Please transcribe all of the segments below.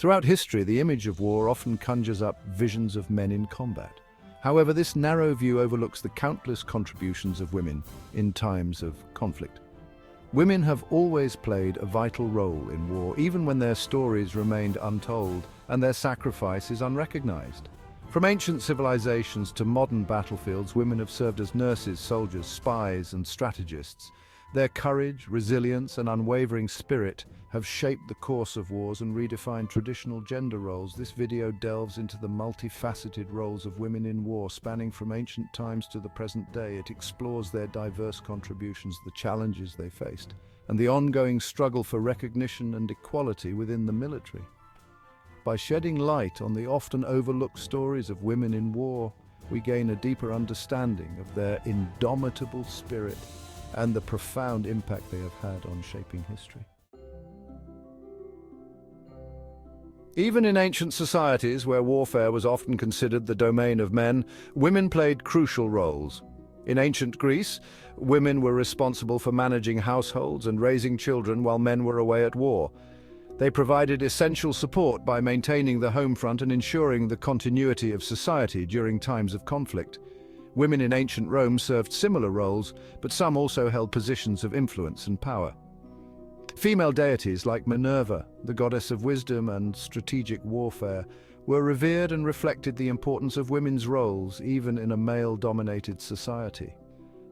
Throughout history, the image of war often conjures up visions of men in combat. However, this narrow view overlooks the countless contributions of women in times of conflict. Women have always played a vital role in war, even when their stories remained untold and their sacrifice is unrecognized. From ancient civilizations to modern battlefields, women have served as nurses, soldiers, spies, and strategists. Their courage, resilience, and unwavering spirit have shaped the course of wars and redefined traditional gender roles. This video delves into the multifaceted roles of women in war, spanning from ancient times to the present day. It explores their diverse contributions, the challenges they faced, and the ongoing struggle for recognition and equality within the military. By shedding light on the often overlooked stories of women in war, we gain a deeper understanding of their indomitable spirit and the profound impact they have had on shaping history. Even in ancient societies where warfare was often considered the domain of men, women played crucial roles. In ancient Greece, women were responsible for managing households and raising children while men were away at war. They provided essential support by maintaining the home front and ensuring the continuity of society during times of conflict. Women in ancient Rome served similar roles, but some also held positions of influence and power. Female deities like Minerva, the goddess of wisdom and strategic warfare, were revered and reflected the importance of women's roles even in a male-dominated society.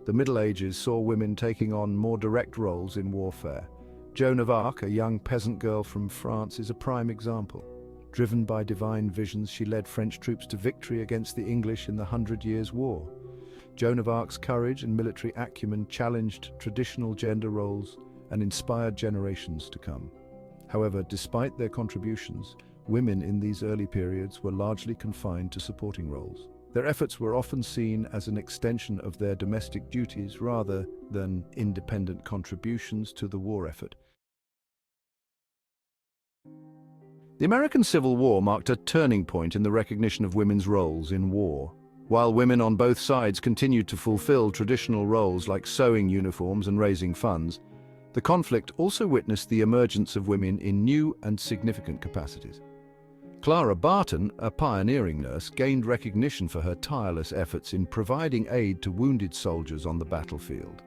The Middle Ages saw women taking on more direct roles in warfare. Joan of Arc, a young peasant girl from France, is a prime example. Driven by divine visions, she led French troops to victory against the English in the 100 Years' War. Joan of Arc's courage and military acumen challenged traditional gender roles and inspired generations to come. However, despite their contributions, women in these early periods were largely confined to supporting roles. Their efforts were often seen as an extension of their domestic duties rather than independent contributions to the war effort. The American Civil War marked a turning point in the recognition of women's roles in war. While women on both sides continued to fulfill traditional roles like sewing uniforms and raising funds, the conflict also witnessed the emergence of women in new and significant capacities. Clara Barton, a pioneering nurse, gained recognition for her tireless efforts in providing aid to wounded soldiers on the battlefield.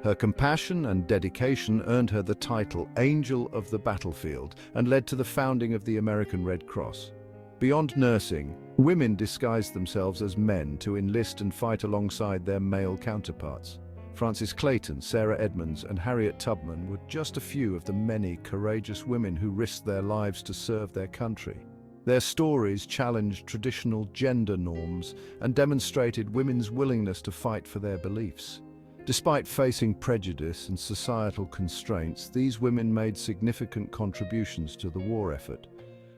Her compassion and dedication earned her the title Angel of the Battlefield and led to the founding of the American Red Cross. Beyond nursing, women disguised themselves as men to enlist and fight alongside their male counterparts. Frances Clayton, Sarah Edmonds, and Harriet Tubman were just a few of the many courageous women who risked their lives to serve their country. Their stories challenged traditional gender norms and demonstrated women's willingness to fight for their beliefs. Despite facing prejudice and societal constraints, these women made significant contributions to the war effort.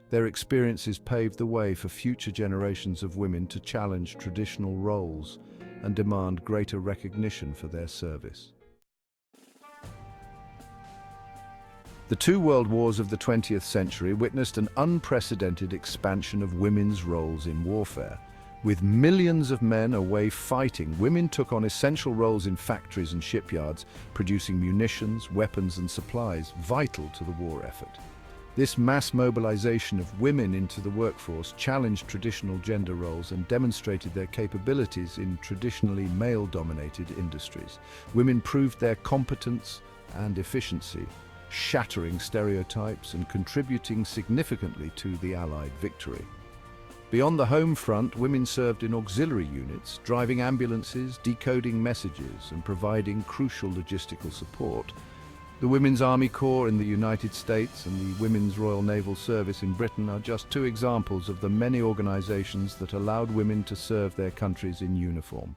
Their experiences paved the way for future generations of women to challenge traditional roles and demand greater recognition for their service. The two world wars of the 20th century witnessed an unprecedented expansion of women's roles in warfare. With millions of men away fighting, women took on essential roles in factories and shipyards, producing munitions, weapons, and supplies vital to the war effort. This mass mobilization of women into the workforce challenged traditional gender roles and demonstrated their capabilities in traditionally male-dominated industries. Women proved their competence and efficiency, shattering stereotypes and contributing significantly to the Allied victory. Beyond the home front, women served in auxiliary units, driving ambulances, decoding messages, and providing crucial logistical support. The Women's Army Corps in the United States and the Women's Royal Naval Service in Britain are just two examples of the many organizations that allowed women to serve their countries in uniform.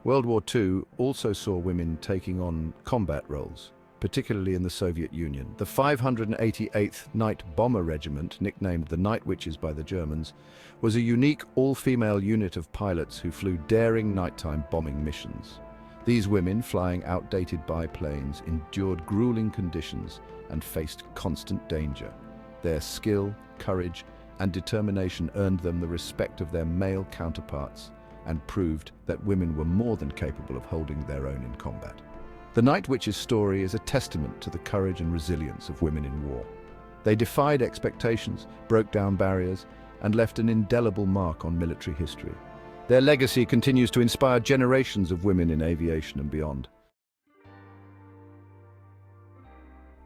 World War II also saw women taking on combat roles, particularly in the Soviet Union. The 588th Night Bomber Regiment, nicknamed the Night Witches by the Germans, was a unique all-female unit of pilots who flew daring nighttime bombing missions. These women, flying outdated biplanes, endured grueling conditions and faced constant danger. Their skill, courage, and determination earned them the respect of their male counterparts and proved that women were more than capable of holding their own in combat. The Night Witch's story is a testament to the courage and resilience of women in war. They defied expectations, broke down barriers, and left an indelible mark on military history. Their legacy continues to inspire generations of women in aviation and beyond.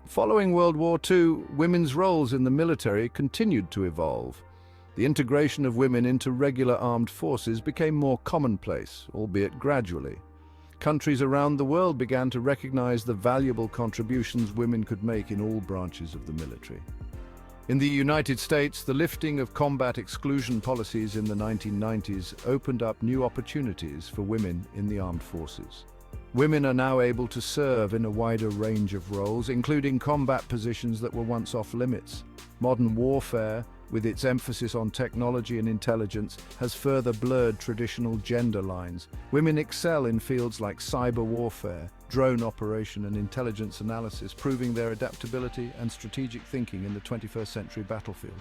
Following World War II, women's roles in the military continued to evolve. The integration of women into regular armed forces became more commonplace, albeit gradually. Countries around the world began to recognize the valuable contributions women could make in all branches of the military. In the United States, the lifting of combat exclusion policies in the 1990s opened up new opportunities for women in the armed forces. Women are now able to serve in a wider range of roles, including combat positions that were once off limits. Modern warfare, with its emphasis on technology and intelligence, has further blurred traditional gender lines. Women excel in fields like cyber warfare, drone operation and intelligence analysis, proving their adaptability and strategic thinking in the 21st century battlefield.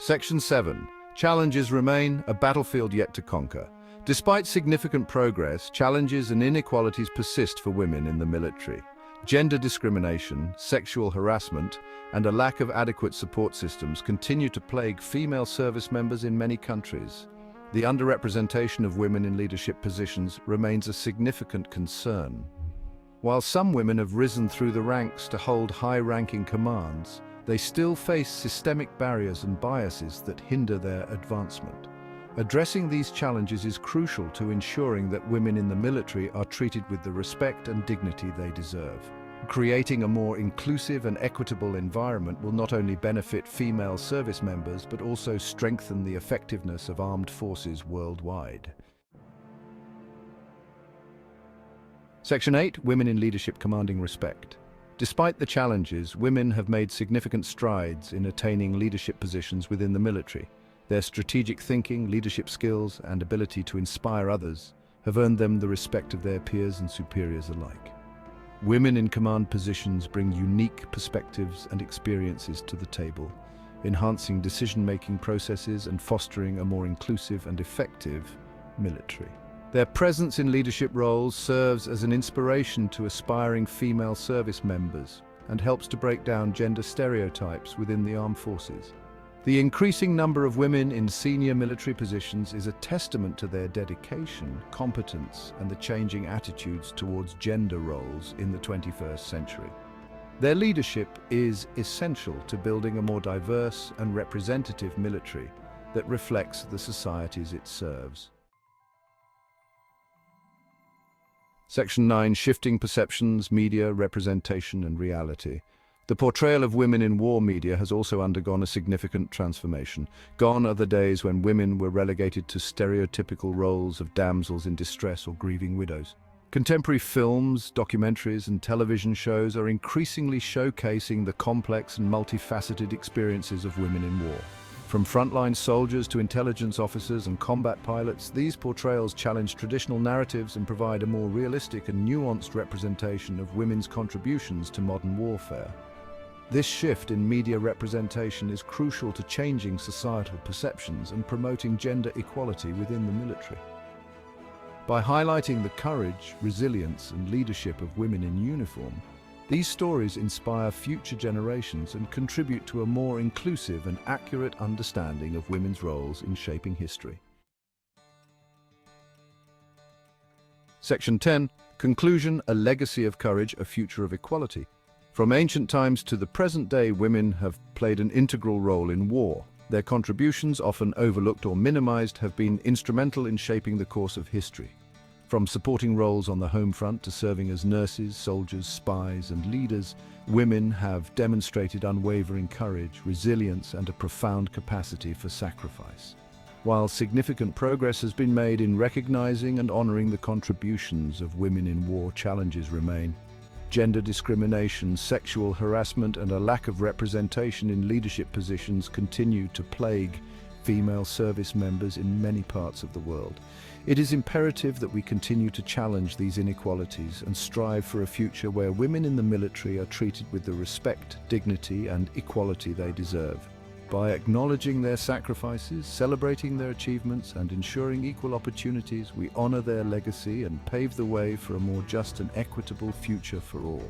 Section 7. Challenges remain, a battlefield yet to conquer. Despite significant progress, challenges and inequalities persist for women in the military. Gender discrimination, sexual harassment, and a lack of adequate support systems continue to plague female service members in many countries. The underrepresentation of women in leadership positions remains a significant concern. While some women have risen through the ranks to hold high-ranking commands, they still face systemic barriers and biases that hinder their advancement. Addressing these challenges is crucial to ensuring that women in the military are treated with the respect and dignity they deserve. Creating a more inclusive and equitable environment will not only benefit female service members, but also strengthen the effectiveness of armed forces worldwide. Section 8. Women in leadership commanding respect. Despite the challenges, women have made significant strides in attaining leadership positions within the military. Their strategic thinking, leadership skills, and ability to inspire others have earned them the respect of their peers and superiors alike. Women in command positions bring unique perspectives and experiences to the table, enhancing decision-making processes and fostering a more inclusive and effective military. Their presence in leadership roles serves as an inspiration to aspiring female service members and helps to break down gender stereotypes within the armed forces. The increasing number of women in senior military positions is a testament to their dedication, competence, and the changing attitudes towards gender roles in the 21st century. Their leadership is essential to building a more diverse and representative military that reflects the societies it serves. Section 9. Shifting perceptions, media, representation, and reality. The portrayal of women in war media has also undergone a significant transformation. Gone are the days when women were relegated to stereotypical roles of damsels in distress or grieving widows. Contemporary films, documentaries, and television shows are increasingly showcasing the complex and multifaceted experiences of women in war. From frontline soldiers to intelligence officers and combat pilots, these portrayals challenge traditional narratives and provide a more realistic and nuanced representation of women's contributions to modern warfare. This shift in media representation is crucial to changing societal perceptions and promoting gender equality within the military. By highlighting the courage, resilience, and leadership of women in uniform, these stories inspire future generations and contribute to a more inclusive and accurate understanding of women's roles in shaping history. Section 10. Conclusion: a legacy of courage, a future of equality. From ancient times to the present day, women have played an integral role in war. Their contributions, often overlooked or minimized, have been instrumental in shaping the course of history. From supporting roles on the home front to serving as nurses, soldiers, spies, and leaders, women have demonstrated unwavering courage, resilience, and a profound capacity for sacrifice. While significant progress has been made in recognizing and honoring the contributions of women in war, challenges remain. Gender discrimination, sexual harassment, and a lack of representation in leadership positions continue to plague female service members in many parts of the world. It is imperative that we continue to challenge these inequalities and strive for a future where women in the military are treated with the respect, dignity, and equality they deserve. By acknowledging their sacrifices, celebrating their achievements, and ensuring equal opportunities, we honor their legacy and pave the way for a more just and equitable future for all.